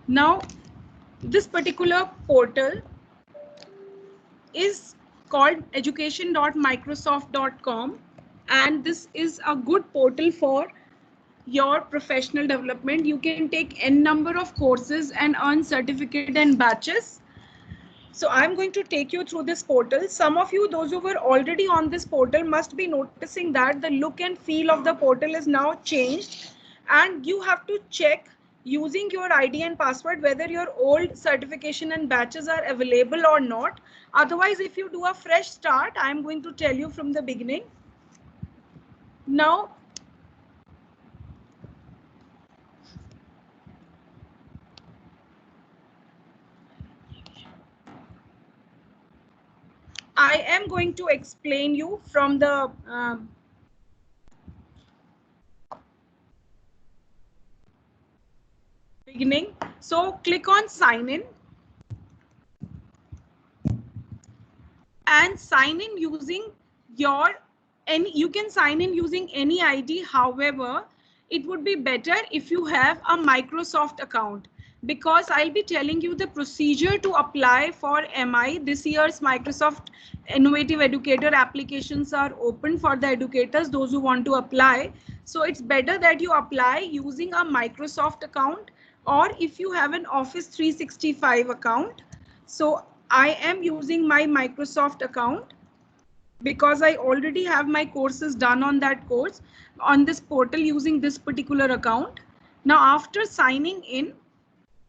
Now, this particular portal is called education.microsoft.com, and this is a good portal for your professional development. You can take n number of courses and earn certificate and batches. So I'm going to take you through this portal. Some of you, those who were already on this portal, must be noticing that the look and feel of the portal is now changed, and you have to check using your ID and password whether your old certification and batches are available or not. Otherwise, if you do a fresh start, I'm going to tell you from the beginning. Now, I am going to explain you from the beginning. So click on sign in and sign in using your you can sign in using any ID. However, it would be better if you have a Microsoft account, because I'll be telling you the procedure to apply for MI. This year's Microsoft Innovative Educator applications are open for the educators, those who want to apply. So it's better that you apply using a Microsoft account, or if you have an Office 365 account. So I am using my Microsoft account because I already have my courses done on that course on this portal using this particular account. Now, after signing in,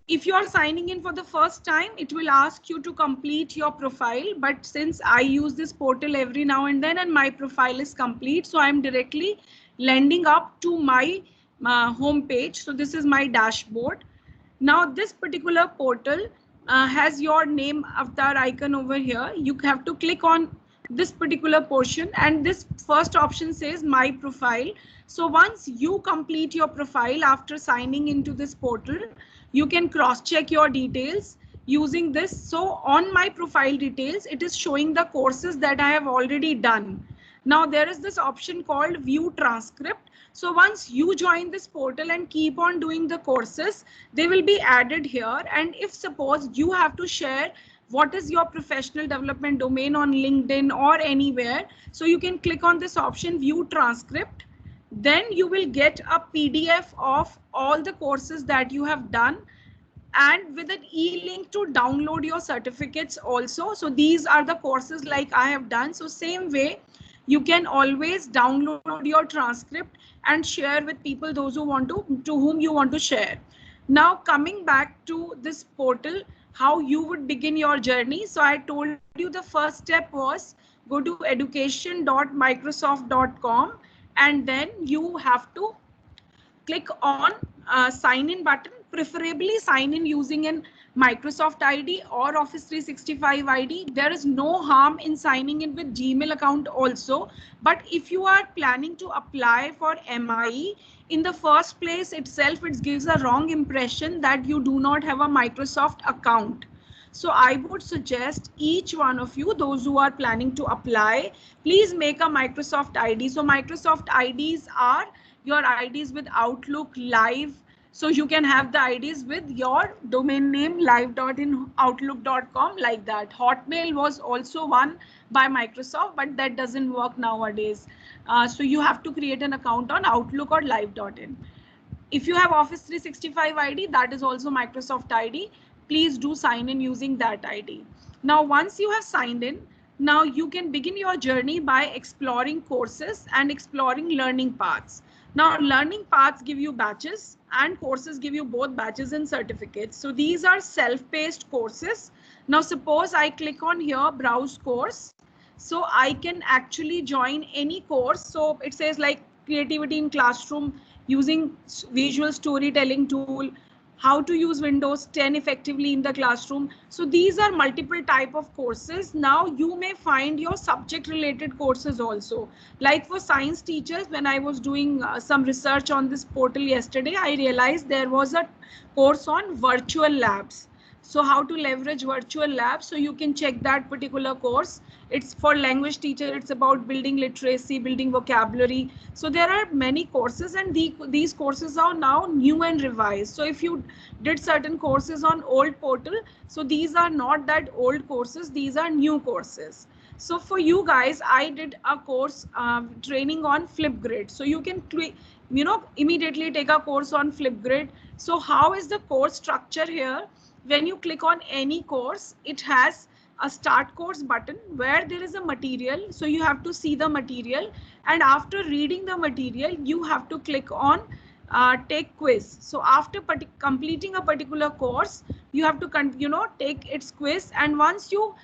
if you are signing in for the first time, it will ask you to complete your profile. But since I use this portal every now and then and my profile is complete, so I'm directly landing up to my home page. So this is my dashboard. Now, this particular portal has your name avatar icon over here. You have to click on this particular portion, and this first option says my profile. So once you complete your profile after signing into this portal, you can cross check your details using this. So on my profile details, it is showing the courses that I have already done. Now there is this option called view transcript. So once you join this portal and keep on doing the courses, they will be added here. And if suppose you have to share what is your professional development domain on LinkedIn or anywhere, so you can click on this option view transcript. Then you will get a PDF of all the courses that you have done, and with an e-link to download your certificates also. So these are the courses like I have done. So same way, you can always download your transcript and share with people, those who want to whom you want to share. Now coming back to this portal, how you would begin your journey. So I told you the first step was go to education.microsoft.com, and then you have to click on sign in button, preferably sign in using an Microsoft ID or Office 365 ID. There is no harm in signing in with Gmail account also. But if you are planning to apply for MIE, in the first place itself, it gives a wrong impression that you do not have a Microsoft account. So I would suggest each one of you, those who are planning to apply, please make a Microsoft ID. So Microsoft IDs are your IDs with Outlook Live. So you can have the IDs with your domain name live.in outlook.com, like that. Hotmail was also one by Microsoft, but that doesn't work nowadays. So you have to create an account on Outlook or live.in. If you have Office 365 ID, that is also Microsoft ID. Please do sign in using that ID. Now, once you have signed in, now you can begin your journey by exploring courses and exploring learning paths. Now, learning paths give you batches and courses give you both batches and certificates. So these are self-paced courses. Now, suppose I click on here, browse course. So I can actually join any course. So it says like creativity in classroom, using visual storytelling tool, how to use Windows 10 effectively in the classroom. So these are multiple type of courses. Now you may find your subject related courses also. Like for science teachers, when I was doing some research on this portal yesterday, I realized there was a course on virtual labs. So how to leverage virtual labs. So you can check that particular course. It's for language teacher. It's about building literacy, building vocabulary. So there are many courses, and these courses are now new and revised. So if you did certain courses on old portal, so these are not that old courses. These are new courses. So for you guys, I did a course training on Flipgrid. So you can immediately take a course on Flipgrid. So how is the course structure here? When you click on any course, it has a start course button where there is a material. So you have to see the material, and after reading the material, you have to click on take quiz. So after completing a particular course, you have to take its quiz, and once you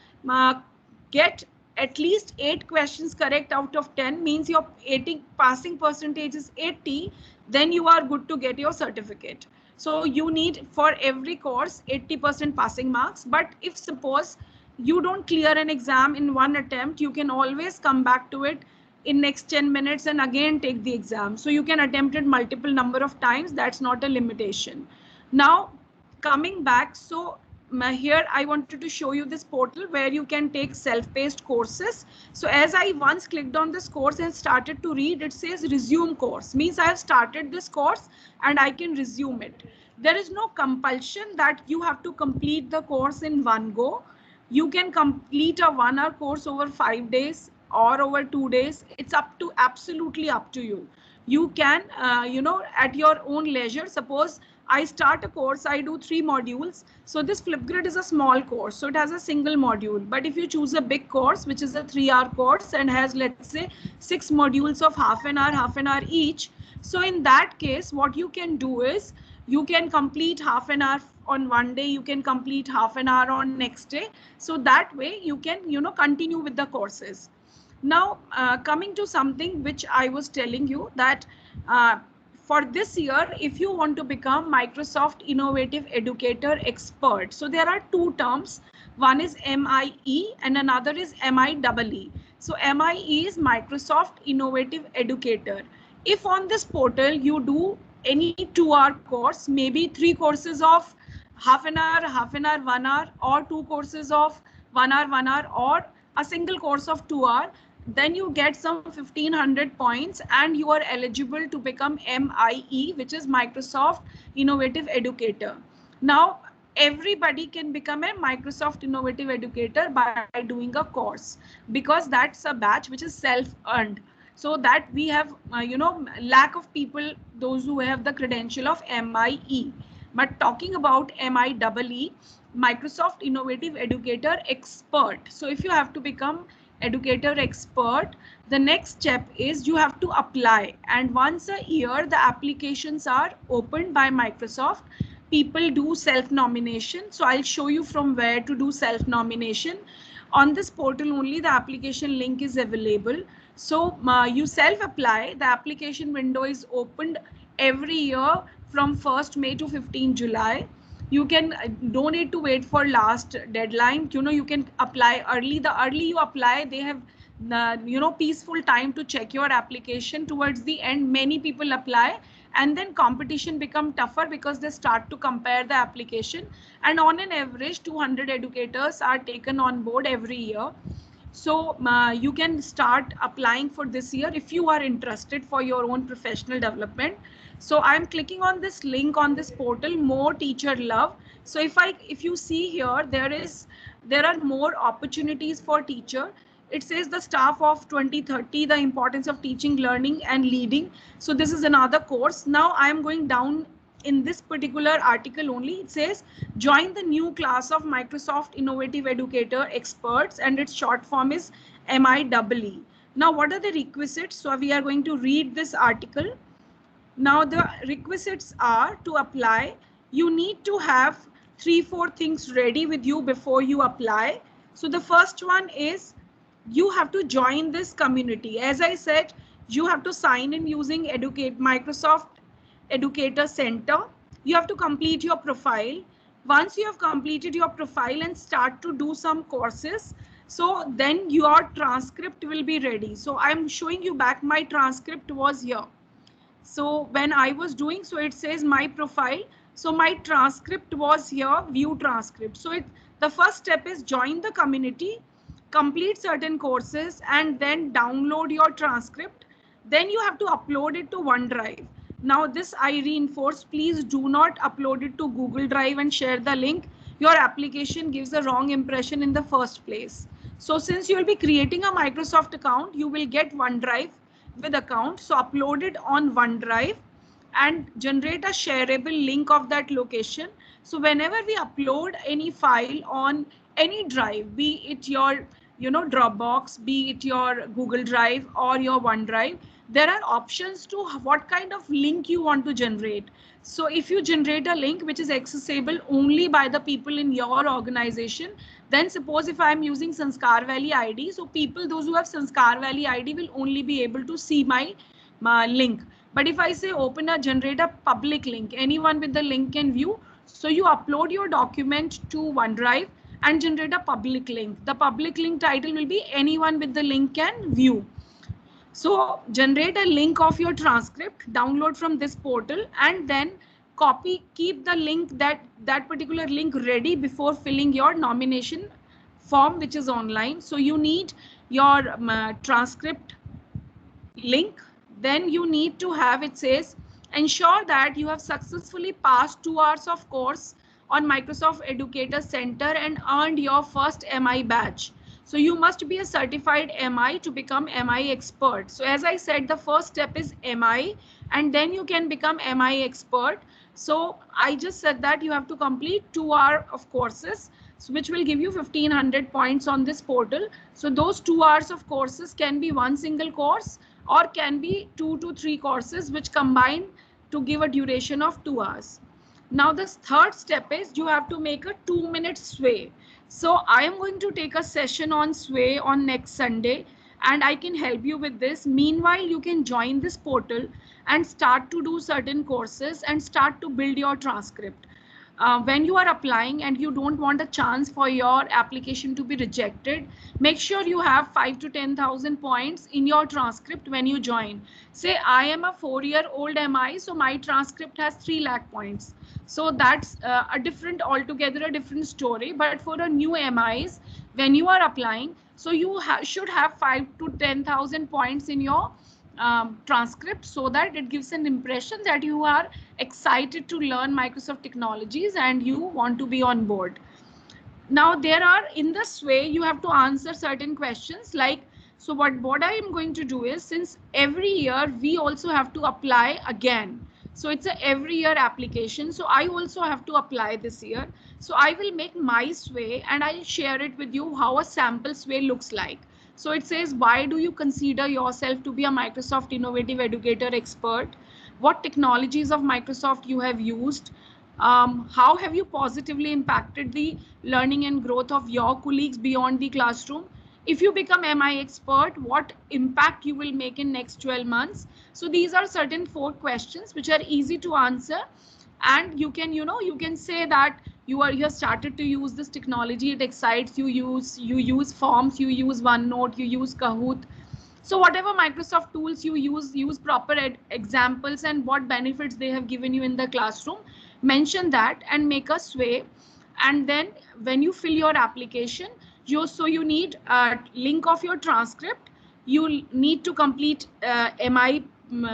get at least 8 questions correct out of 10, means your 80 passing percentage is 80, then you are good to get your certificate. So you need for every course 80% passing marks. But if suppose you don't clear an exam in one attempt, you can always come back to it in next 10 minutes and again take the exam. So you can attempt it multiple number of times. That's not a limitation. Now coming back, so here I wanted to show you this portal where you can take self-paced courses. So as I once clicked on this course and started to read, it says resume course, means I have started this course and I can resume it. There is no compulsion that you have to complete the course in one go. You can complete a 1 hour course over 5 days or over 2 days. It's absolutely up to you. You can at your own leisure. Suppose I start a course, I do 3 modules. So this Flipgrid is a small course, so it has a single module. But if you choose a big course, which is a 3-hour course and has, let's say, 6 modules of half an hour each. So in that case, what you can do is you can complete half an hour on one day, you can complete half an hour on next day. So that way you can, continue with the courses. Now, coming to something which I was telling you that for this year, if you want to become Microsoft Innovative Educator Expert, so there are 2 terms. One is MIE and another is MIEE. So MIE is Microsoft Innovative Educator. If on this portal you do any 2-hour course, maybe 3 courses of half an hour, 1 hour, or 2 courses of 1 hour, or a single course of 2 hours, then you get some 1500 points and you are eligible to become MIE, which is Microsoft Innovative Educator. Now, everybody can become a Microsoft Innovative Educator by doing a course, because that's a batch which is self-earned. So that we have, lack of people, those who have the credential of MIE. But talking about MIEE, Microsoft Innovative Educator Expert. So if you have to become educator expert, the next step is you have to apply, and once a year the applications are opened by Microsoft. People do self-nomination. So I'll show you from where to do self-nomination. On this portal only the application link is available. So you self-apply. The application window is opened every year from 1st May to 15 July. You can don't need to wait for last deadline. You can apply early. The early you apply, they have peaceful time to check your application. Towards the end, many people apply, and then competition become tougher because they start to compare the application, and on an average 200 educators are taken on board every year. So you can start applying for this year if you are interested for your own professional development. So I'm clicking on this link on this portal, More Teacher Love. So if you see here, there are more opportunities for teacher. It says the staff of 2030, the importance of teaching, learning and leading. So this is another course. Now I am going down in this particular article only. It says join the new class of Microsoft Innovative Educator Experts, and its short form is MIEE. Now what are the requisites? So we are going to read this article. Now the requisites are to apply. You need to have 3-4 things ready with you before you apply. So the first one is you have to join this community. As I said, you have to sign in using Microsoft Educator Center. You have to complete your profile. Once you have completed your profile and start to do some courses, so then your transcript will be ready. So I'm showing you back, my transcript was here. So when I was doing, so it says my profile, So my transcript was here, view transcript. So the first step is join the community, complete certain courses, and then download your transcript. Then you have to upload it to OneDrive. Now this I reinforce, please do not upload it to Google Drive and share the link. Your application gives a wrong impression in the first place. So since you will be creating a Microsoft account, you will get OneDrive with account. So upload it on OneDrive and generate a shareable link of that location. So whenever we upload any file on any drive, be it your Dropbox, be it your Google Drive or your OneDrive, there are options to what kind of link you want to generate. So if you generate a link which is accessible only by the people in your organization, then suppose if I'm using Sanskar Valley ID, so people, those who have Sanskar Valley ID will only be able to see my link. But if I say open a generate a public link, anyone with the link can view. So you upload your document to OneDrive and generate a public link. The public link title will be anyone with the link can view. So generate a link of your transcript, download from this portal, and then keep the link, that particular link ready before filling your nomination form, which is online. So you need your transcript link. Then you need to have, it says, ensure that you have successfully passed 2 hours of course on Microsoft Educator Center and earned your first MI badge. So you must be a certified MI to become MI expert. So as I said, the first step is MI, and then you can become MI expert. So I just said that you have to complete 2 hours of courses, which will give you 1500 points on this portal. So those 2 hours of courses can be one single course or can be 2 to 3 courses which combine to give a duration of 2 hours. Now the third step is you have to make a 2-minute sway. So I am going to take a session on sway on next Sunday, and I can help you with this. Meanwhile, you can join this portal and start to do certain courses and start to build your transcript. When you are applying and you don't want a chance for your application to be rejected, make sure you have 5 to 10,000 points in your transcript when you join. Say I am a 4-year-old MI, so my transcript has 3 lakh points. So that's altogether a different story. But for a new MIs, when you are applying, so you should have 5 to 10,000 points in your transcript, so that it gives an impression that you are excited to learn Microsoft technologies and you want to be on board. Now there are, in this way, you have to answer certain questions like, so what I am going to do is, since every year we also have to apply again. So it's a every year application. So I also have to apply this year. So I will make my sway and I'll share it with you how a sample sway looks like. So it says, why do you consider yourself to be a Microsoft Innovative Educator expert? What technologies of Microsoft you have used? How have you positively impacted the learning and growth of your colleagues beyond the classroom? If you become MI expert, what impact you will make in next 12 months? So these are certain 4 questions which are easy to answer, and you can, you can say that you have started to use this technology, it excites you, use forms, you use OneNote, you use Kahoot. So whatever Microsoft tools you use proper examples and what benefits they have given you in the classroom, mention that and make a sway. And then when you fill your application, you need a link of your transcript, you need to complete MI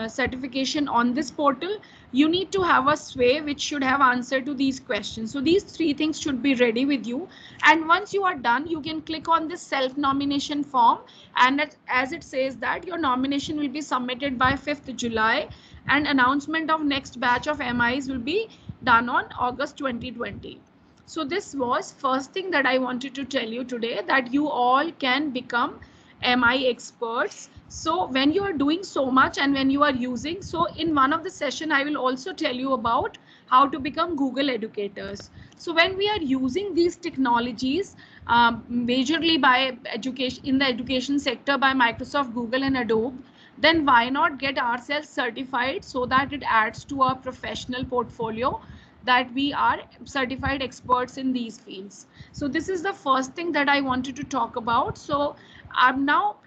certification on this portal, you need to have a sway which should have answer to these questions. So these 3 things should be ready with you, and once you are done, you can click on this self nomination form, and as it says that your nomination will be submitted by 5th July and announcement of next batch of MIs will be done on August 2020. So this was first thing that I wanted to tell you today, that you all can become MI experts. So when you are doing so much and when you are using, so in one of the session, I will also tell you about how to become Google educators. So when we are using these technologies, majorly by education, in the education sector by Microsoft, Google and Adobe, then why not get ourselves certified so that it adds to our professional portfolio that we are certified experts in these fields. So this is the first thing that I wanted to talk about. So I'm now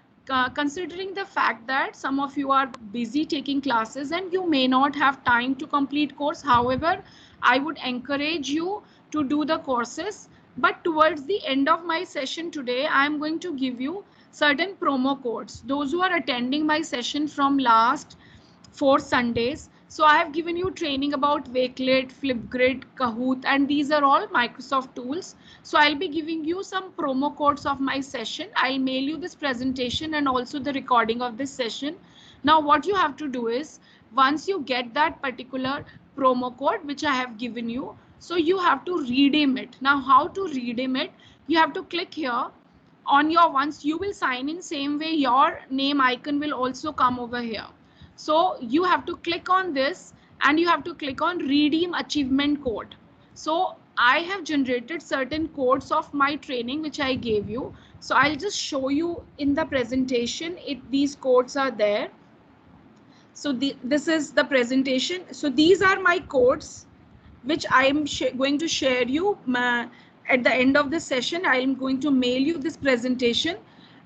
considering the fact that some of you are busy taking classes and you may not have time to complete course. However, I would encourage you to do the courses. But towards the end of my session today, I am going to give you certain promo codes. Those who are attending my session from last 4 Sundays. So I have given you training about Wakelet, Flipgrid, Kahoot, and these are all Microsoft tools. So I'll be giving you some promo codes of my session. I'll mail you this presentation and also the recording of this session. Now what you have to do is, once you get that particular promo code which I have given you, so you have to redeem it. Now how to redeem it? You have to click here on your, once you will sign in, same way your name icon will also come over here. So you have to click on this and you have to click on redeem achievement code. So I have generated certain codes of my training which I gave you. So I'll just show you in the presentation. These codes are there. So this is the presentation. So these are my codes which I am going to share you at the end of the session. I am going to mail you this presentation,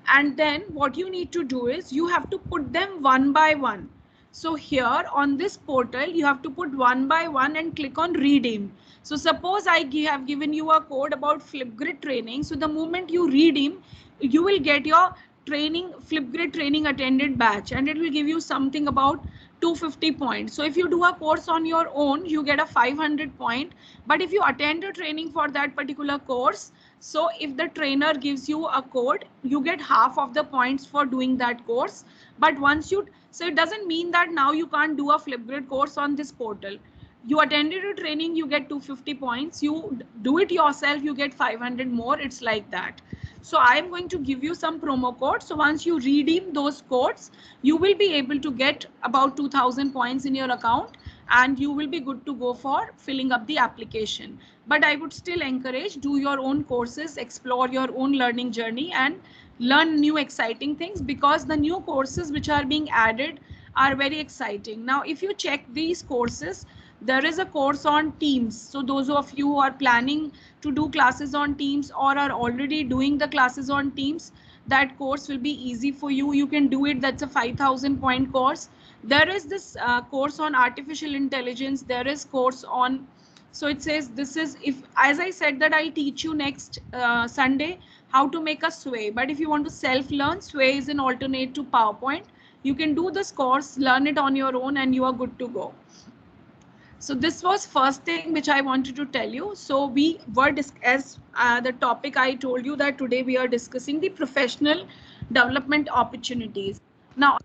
and then what you need to do is you have to put them one by one. So here on this portal, you have to put one by one and click on redeem. So suppose I have given you a code about Flipgrid training. So the moment you redeem, you will get your training, Flipgrid training attended batch, and it will give you something about 250 points. So if you do a course on your own, you get a 500 point. But if you attend a training for that particular course, so if the trainer gives you a code, you get half of the points for doing that course. But once you, so it doesn't mean that now you can't do a Flipgrid course on this portal. You attended a training, you get 250 points. You do it yourself, you get 500 more. It's like that. So I'm going to give you some promo codes. So once you redeem those codes, you will be able to get about 2000 points in your account, and you will be good to go for filling up the application. But I would still encourage, do your own courses, explore your own learning journey and learn new exciting things, because the new courses which are being added are very exciting. Now, if you check these courses, there is a course on Teams. So those of you who are planning to do classes on Teams or are already doing the classes on Teams, that course will be easy for you. You can do it. That's a 5000 point course. There is this course on artificial intelligence. There is course on, so it says this is, if, as I said that I teach you next Sunday how to make a Sway. But if you want to self-learn, Sway is an alternate to PowerPoint. You can do this course, learn it on your own, and you are good to go. So this was first thing which I wanted to tell you. So we were as the topic I told you that today we are discussing the professional development opportunities. Now,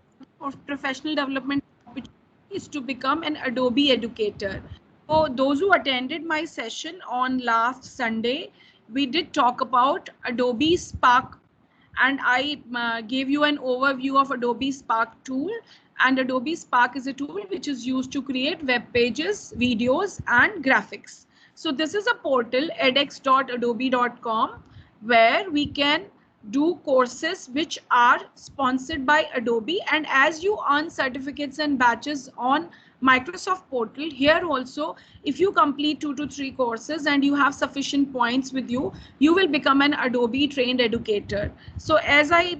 professional development opportunity is to become an Adobe educator. So those who attended my session on last Sunday, we did talk about Adobe Spark, and I gave you an overview of Adobe Spark tool. And Adobe Spark is a tool which is used to create web pages, videos, and graphics. So this is a portal, edx.adobe.com, where we can do courses which are sponsored by Adobe. And as you earn certificates and badges on Microsoft portal, here also, if you complete 2 to 3 courses and you have sufficient points with you, you will become an Adobe trained educator. So as I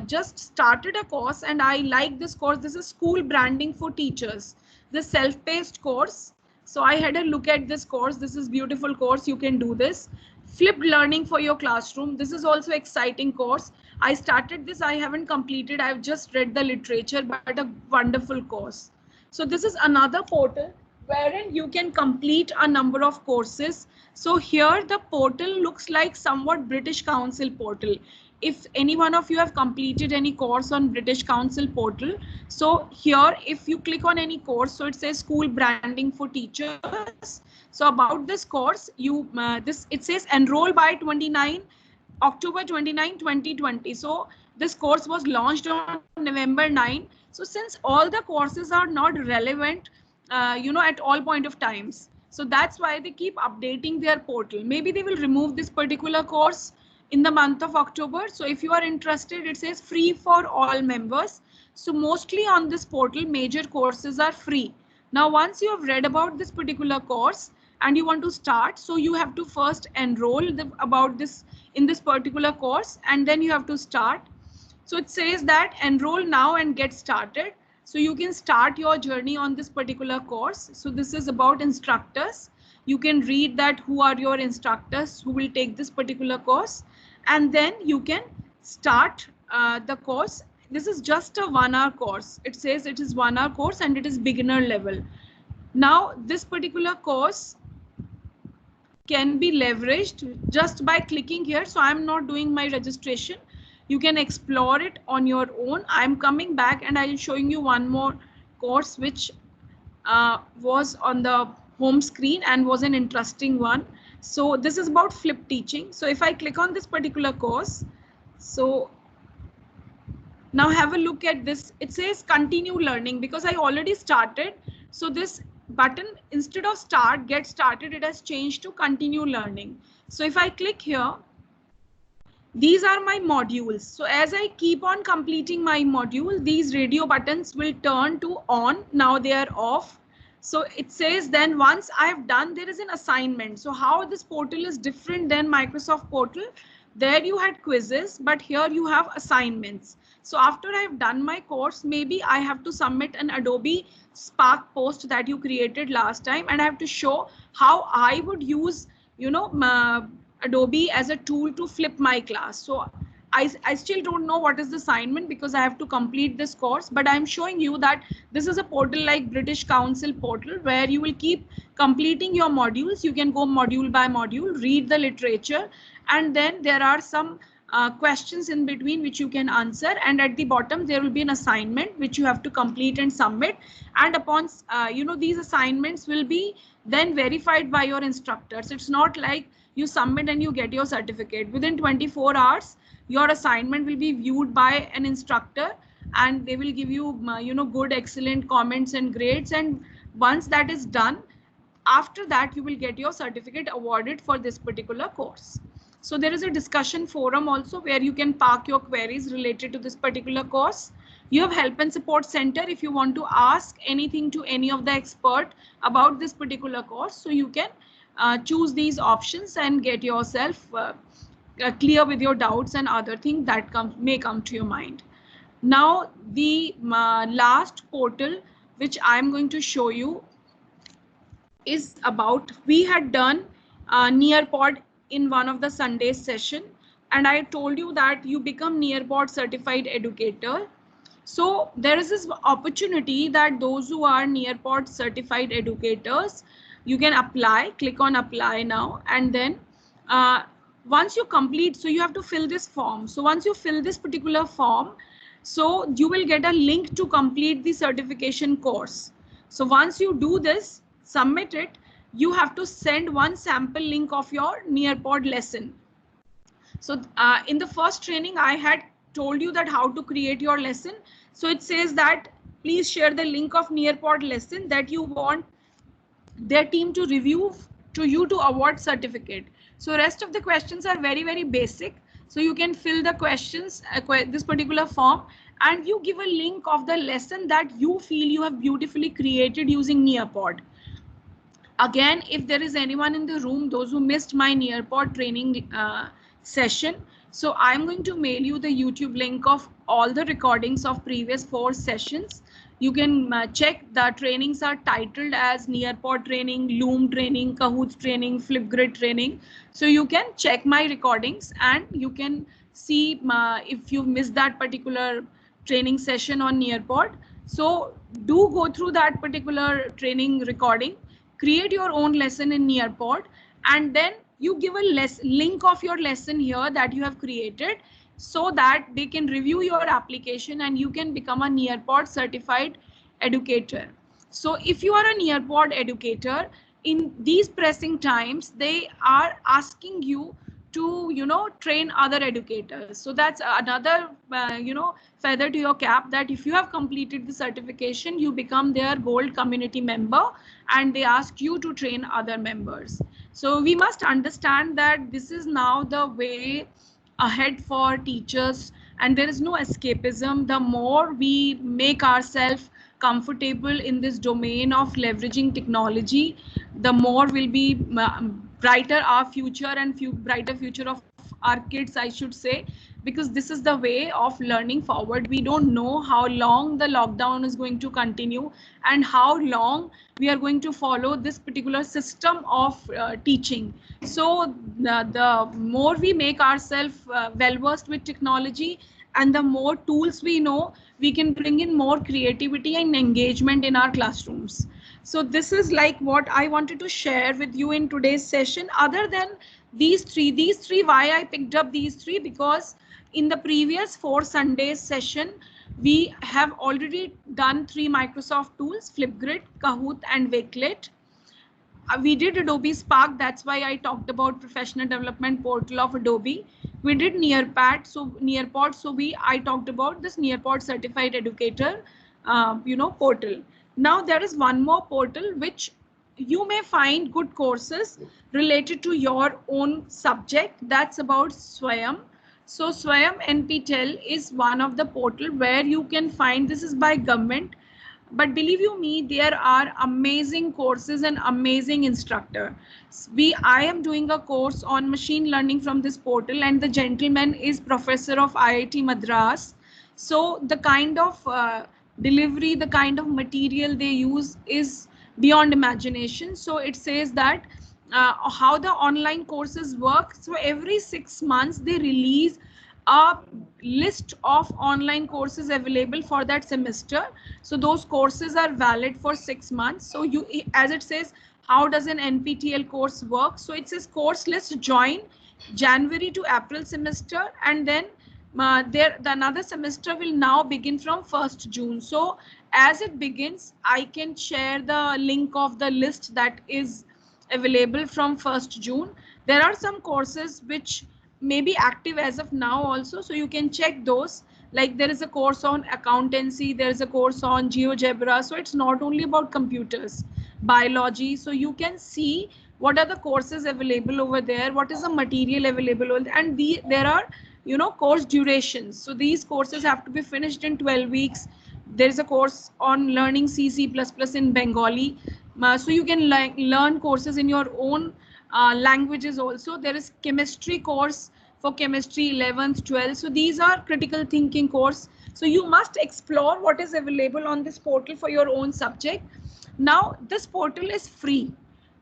just started a course and I like this course, this is school branding for teachers, the self-paced course. So I had a look at this course. This is beautiful course. You can do this. Flipped learning for your classroom. This is also exciting course. I started this. I haven't completed. I've just read the literature, but a wonderful course. So this is another portal wherein you can complete a number of courses. So here the portal looks like somewhat British Council portal. If any one of you have completed any course on British Council portal, so here if you click on any course, so it says school branding for teachers. So about this course, you it says enroll by October 29, 2020. So this course was launched on November 9. So since all the courses are not relevant, at all point of times, so that's why they keep updating their portal. Maybe they will remove this particular course in the month of October. So if you are interested, it says free for all members. So mostly on this portal, major courses are free. Now, once you have read about this particular course and you want to start, so you have to first enroll about this in this particular course, and then you have to start. So it says that enroll now and get started. So you can start your journey on this particular course. So this is about instructors. You can read that who are your instructors who will take this particular course, and then you can start the course. This is just a 1-hour course. It says it is 1-hour course and it is beginner level. Now this particular course can be leveraged just by clicking here. So I'm not doing my registration. You can explore it on your own. I'm coming back and I'm showing you one more course which was on the home screen and was an interesting one. So this is about flip teaching. So if I click on this particular course, so now have a look at this. It says continue learning because I already started. So this button, instead of start, get started, it has changed to continue learning. So if I click here, these are my modules. So as I keep on completing my module, these radio buttons will turn to on. Now they are off. So it says then once I've done, there is an assignment. So how this portal is different than Microsoft portal. There you had quizzes, but here you have assignments. So after I've done my course, maybe I have to submit an Adobe Spark post that you created last time, and I have to show how I would use, you know, Adobe as a tool to flip my class. So I still don't know what is the assignment because I have to complete this course, but I'm showing you that this is a portal like British Council portal where you will keep completing your modules. You can go module by module, read the literature, and then there are some questions in between which you can answer, and at the bottom there will be an assignment which you have to complete and submit, and upon you know, these assignments will be then verified by your instructors. It's not like you submit and you get your certificate. Within 24 hours your assignment will be viewed by an instructor and they will give you you know, good excellent comments and grades, and once that is done, after that you will get your certificate awarded for this particular course. So there is a discussion forum also where you can park your queries related to this particular course. You have help and support center if you want to ask anything to any of the expert about this particular course. So you can choose these options and get yourself clear with your doubts and other things that may come to your mind. Now the last portal which I'm going to show you is about, we had done Nearpod in one of the Sunday session, and I told you that you become Nearpod certified educator. So there is this opportunity that those who are Nearpod certified educators, you can apply, click on apply now, and then once you complete, so you have to fill this form. So once you fill this particular form, so you will get a link to complete the certification course. So once you do this, submit it, you have to send one sample link of your Nearpod lesson. So in the first training, I had told you that how to create your lesson. So it says that please share the link of Nearpod lesson that you want their team to review to you to award certificate. So rest of the questions are very, very basic. So you can fill the questions, this particular form, and you give a link of the lesson that you feel you have beautifully created using Nearpod. Again, if there is anyone in the room, those who missed my Nearpod training session, so I'm going to mail you the YouTube link of all the recordings of previous 4 sessions. You can check, the trainings are titled as Nearpod training, Loom training, Kahoot training, Flipgrid training. So you can check my recordings and you can see if you missed that particular training session on Nearpod. So do go through that particular training recording, create your own lesson in Nearpod, and then you give a link of your lesson here that you have created so that they can review your application and you can become a Nearpod certified educator. So if you are a Nearpod educator, in these pressing times, they are asking you to, you know, train other educators. So that's another, you know, feather to your cap, that if you have completed the certification, you become their gold community member and they ask you to train other members. So we must understand that this is now the way ahead for teachers and there is no escapism. The more we make ourselves comfortable in this domain of leveraging technology, the more will be brighter our future and brighter future of our kids, I should say, because this is the way of learning forward. We don't know how long the lockdown is going to continue and how long we are going to follow this particular system of teaching. So the more we make ourselves well versed with technology and the more tools we know, we can bring in more creativity and engagement in our classrooms. So this is like what I wanted to share with you in today's session. Other than these three, why I picked up these three, because in the previous 4 Sundays session, we have already done 3 Microsoft tools, Flipgrid, Kahoot, and Wakelet. We did Adobe Spark. That's why I talked about professional development portal of Adobe. We did Nearpod. So I talked about this Nearpod certified educator, portal. Now there is one more portal which you may find good courses related to your own subject. That's about Swayam. So Swayam NPTEL is one of the portal where you can find, this is by government, but believe you me, there are amazing courses and amazing instructor. I am doing a course on machine learning from this portal, and the gentleman is professor of IIT Madras. So the kind of delivery, the kind of material they use is beyond imagination. So it says that how the online courses work. So every 6 months they release a list of online courses available for that semester. So those courses are valid for 6 months. So you, as it says, how does an NPTEL course work? So it says course list join January to April semester, and then the another semester will now begin from 1st June. So as it begins, I can share the link of the list that is available from 1st June. There are some courses which may be active as of now also, so you can check those. Like there is a course on accountancy, there is a course on GeoGebra. So it's not only about computers, biology. So you can see what are the courses available over there, what is the material available, and there are course durations. So these courses have to be finished in 12 weeks. There is a course on learning C++ in Bengali. So you can learn courses in your own languages also. There is chemistry course for chemistry 11th, 12th. So these are critical thinking course. So you must explore what is available on this portal for your own subject. Now this portal is free,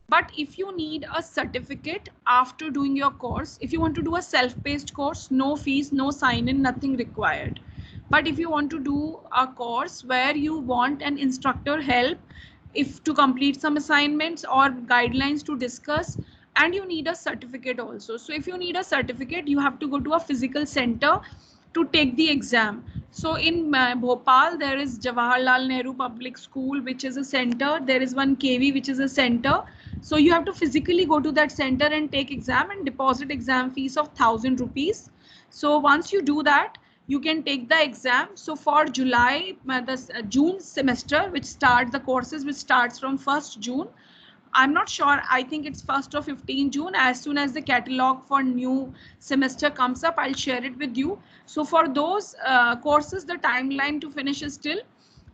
but if you need a certificate after doing your course, if you want to do a self-paced course, no fees, no sign-in, nothing required. But if you want to do a course where you want an instructor help, if to complete some assignments or guidelines to discuss, and you need a certificate also. So if you need a certificate, you have to go to a physical center to take the exam. So in Bhopal, there is Jawaharlal Nehru Public School, which is a center. There is one KV, which is a center. So you have to physically go to that center and take exam and deposit exam fees of 1,000 rupees. So once you do that, you can take the exam. So for July, the June semester, which starts the courses, which starts from 1st June. I'm not sure. I think it's 1st or 15 June. As soon as the catalog for new semester comes up, I'll share it with you. So for those courses, the timeline to finish is still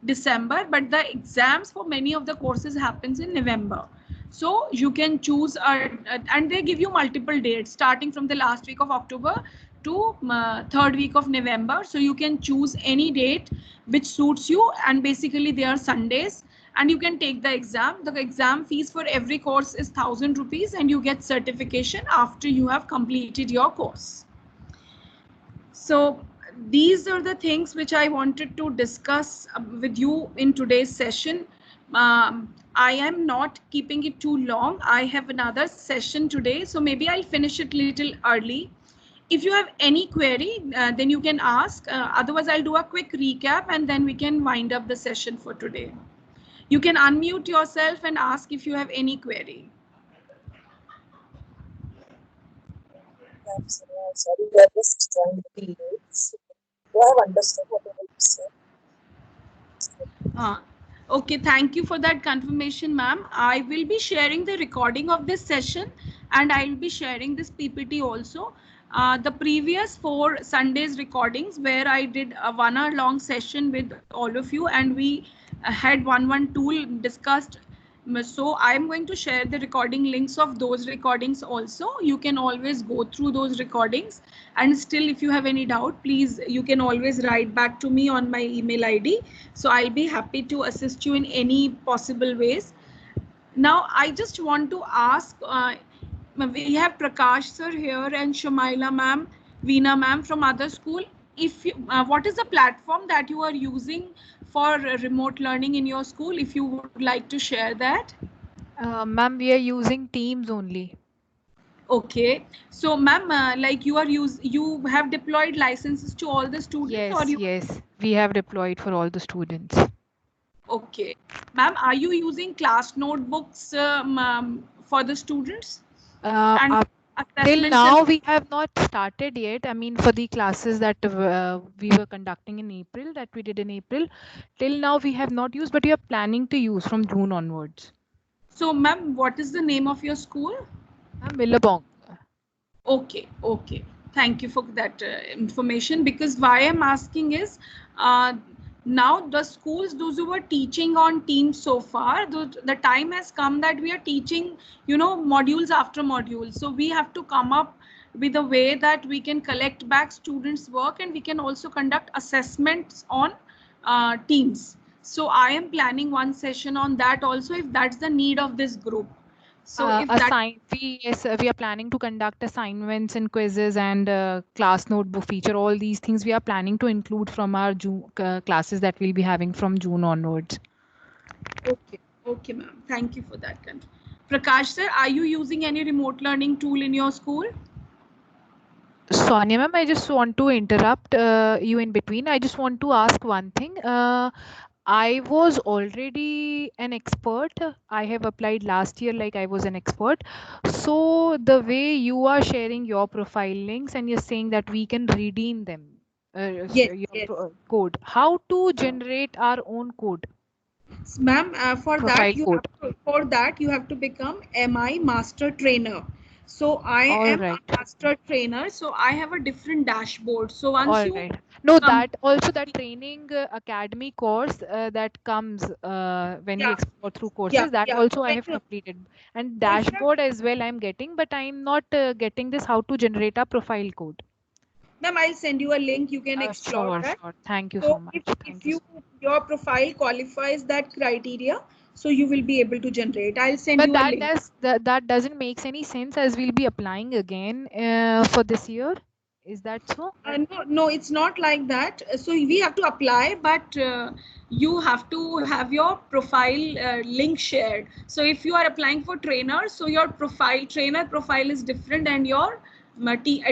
December, but the exams for many of the courses happens in November. So you can choose, and they give you multiple dates starting from the last week of October to 3rd week of November. So you can choose any date which suits you, and basically they are Sundays, and you can take the exam. The exam fees for every course is 1,000 rupees, and you get certification after you have completed your course. So these are the things which I wanted to discuss with you in today's session. I am not keeping it too long. I have another session today, so maybe I'll finish it a little early. If you have any query, then you can ask. Otherwise, I'll do a quick recap and then we can wind up the session for today. You can unmute yourself and ask if you have any query. I'm sorry, I just joined the late. Do I have understood what you said? Okay, thank you for that confirmation, ma'am. I will be sharing the recording of this session, and I will be sharing this PPT also. The previous 4 Sundays recordings where I did a 1 hour long session with all of you, and we had one tool discussed So I'm going to share the recording links of those recordings also. You can always go through those recordings, and still if you have any doubt, please you can always write back to me on my email ID. So I'll be happy to assist you in any possible ways. Now I just want to ask, we have Prakash sir here and Shamaila ma'am, Veena ma'am from other school. If you, what is the platform that you are using for remote learning in your school? If you would like to share that. Ma'am, we are using Teams only. Okay, so ma'am, like you have deployed licenses to all the students, or Yes, you? yes, we have deployed for all the students. Okay, ma'am, are you using class notebooks for the students and Up till assessments and? now, we have not started yet. I mean, for the classes that we were conducting in April, that we did in April, till now we have not used, but we are planning to use from June onwards. So ma'am, what is the name of your school? Millabong. Okay, okay. Thank you for that information, because why I'm asking is uh, now the schools, those who were teaching on Teams so far, the time has come that we are teaching, you know, modules after modules. So we have to come up with a way that we can collect back students' work, and we can also conduct assessments on Teams. So I am planning one session on that also, if that's the need of this group. So if that. We are planning to conduct assignments and quizzes and class notebook feature. All these things we are planning to include from our June classes that we'll be having from June onwards. Okay, okay, ma'am. Thank you for that. Prakash sir, are you using any remote learning tool in your school? Sonia ma'am, I just want to interrupt you in between. I just want to ask one thing. I was already an expert. I have applied last year like I was an expert. So the way you are sharing your profile links and you're saying that we can redeem them, Yes, yes. code. How to generate our own code, Ma'am, for that profile you have code? to, for that you have to become MI master trainer. So I All am a right. master trainer. So I have a different dashboard. So once All you right. No, come, that also that training academy course that comes when we yeah, explore through yeah, courses, that yeah. also I When have you, completed. And so if you have, dashboard as well I'm getting, but I'm not getting this how to generate a profile code. ma'am, I'll send you a link. You can explore Sure, that. sure. Thank you so So much. if Thank you you so your profile qualifies that criteria, so you will be able to generate. I'll send But you a link. that doesn't make any sense as we'll be applying again for this year. Is that so? No, no, it's not like that. So we have to apply, but you have to have your profile link shared. So if you are applying for trainer, so your profile trainer profile is different, and your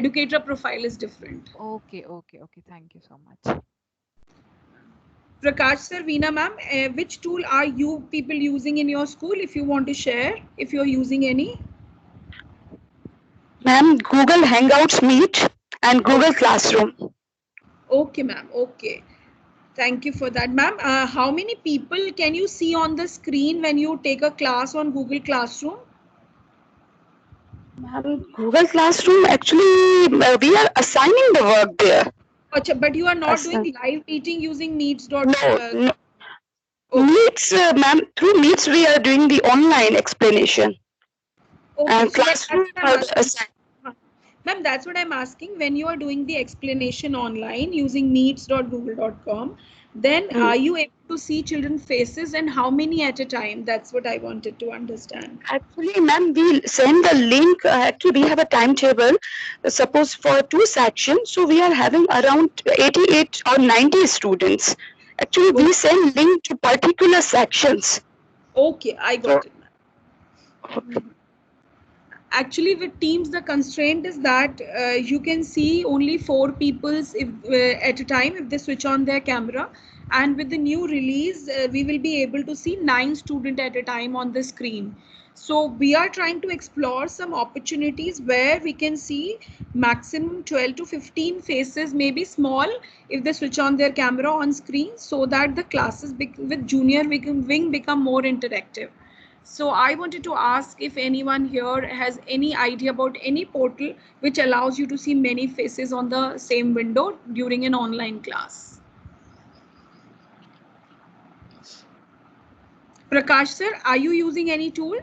educator profile is different. Okay, okay, okay. Thank you so much. Prakash sir, Veena ma'am, which tool are you people using in your school? If you want to share, if you're using any. Ma'am, Google Hangouts Meet and Oh, Google Classroom. okay, ma'am. Okay. Thank you for that, ma'am. How many people can you see on the screen when you take a class on Google Classroom? Ma'am, Google Classroom, actually, we are assigning the work there. Acha, but you are not As, doing live meeting using Meets. no, no, Okay. Meets, ma'am, through Meets we are doing the online explanation. Okay. And So that's Classroom what I'm are asking. assigned. Ma'am, that's what I'm asking. When you are doing the explanation online using meets.google.com, then are you able to see children faces, and how many at a time? That's what I wanted to understand. Actually, ma'am, we send the link. Actually, we have a timetable. Suppose for 2 sections, so we are having around 88 or 90 students. Actually, we send link to particular sections. Okay, I So, got it. Actually, with Teams, the constraint is that you can see only 4 peoples if at a time if they switch on their camera. And with the new release, we will be able to see 9 students at a time on the screen. So we are trying to explore some opportunities where we can see maximum 12 to 15 faces, maybe small, if they switch on their camera on screen, so that the classes with junior wing become more interactive. So I wanted to ask if anyone here has any idea about any portal which allows you to see many faces on the same window during an online class. Prakash sir, are you using any tool?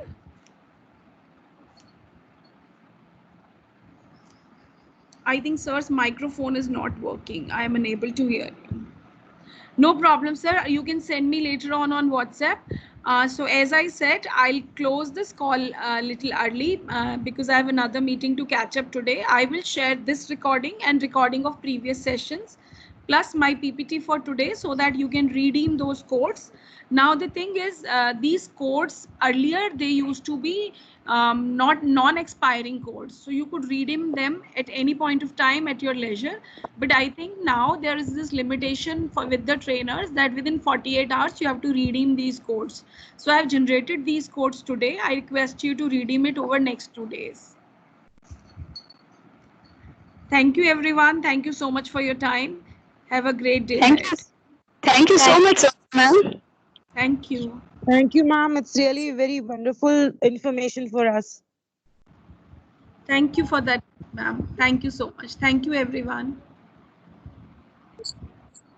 I think sir's microphone is not working. I am unable to hear you. No problem, sir. You can send me later on WhatsApp. So as I said, I'll close this call a little early because I have another meeting to catch up today. I will share this recording and recording of previous sessions plus my PPT for today so that you can redeem those codes. Now the thing is, these codes earlier they used to be not non-expiring codes, so you could redeem them at any point of time at your leisure. But I think now there is this limitation with the trainers that within 48 hours you have to redeem these codes. So I have generated these codes today. I request you to redeem it over next 2 days. Thank you everyone. Thank you so much for your time. Have a great day. Thank you. Thank you so much, ma'am. Thank you. Thank you, ma'am. It's really very wonderful information for us. Thank you for that, ma'am. Thank you so much. Thank you, everyone.